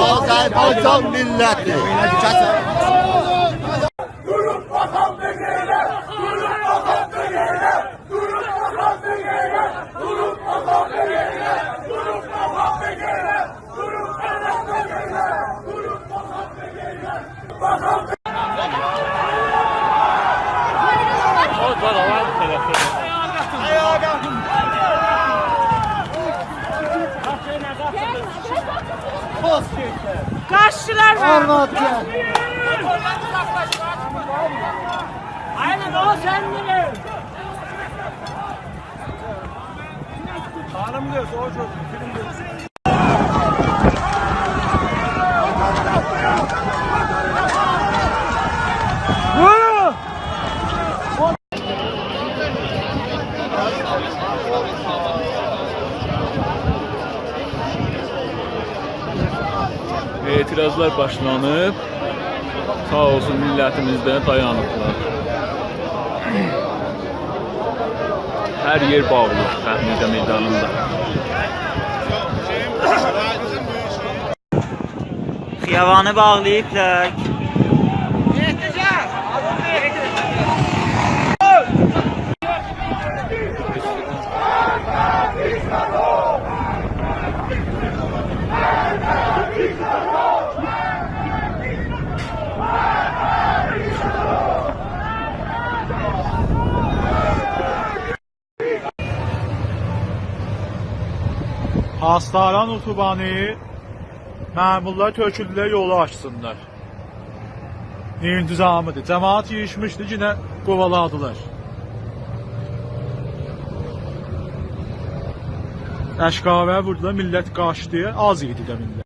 Azərbaycan milləti. Kaçtılar mı? Arnavut gel. Aynen o sendin. Hanım diyor, o çok film diyor. Etirazlar başlanıb, sağ olsun millətimizdə dayanıblar. Hər yer bağlı Fəhmidə meydanında. Xiyavanı bağlayıblar. Hastaran otobanı məmurlar töküldülər, yolu açsınlar. İntizamıdır. Cəmaat yığışmışdı, yine qovaladılar. Əşqavə vurdular, millət qaçdı, az idi də millət.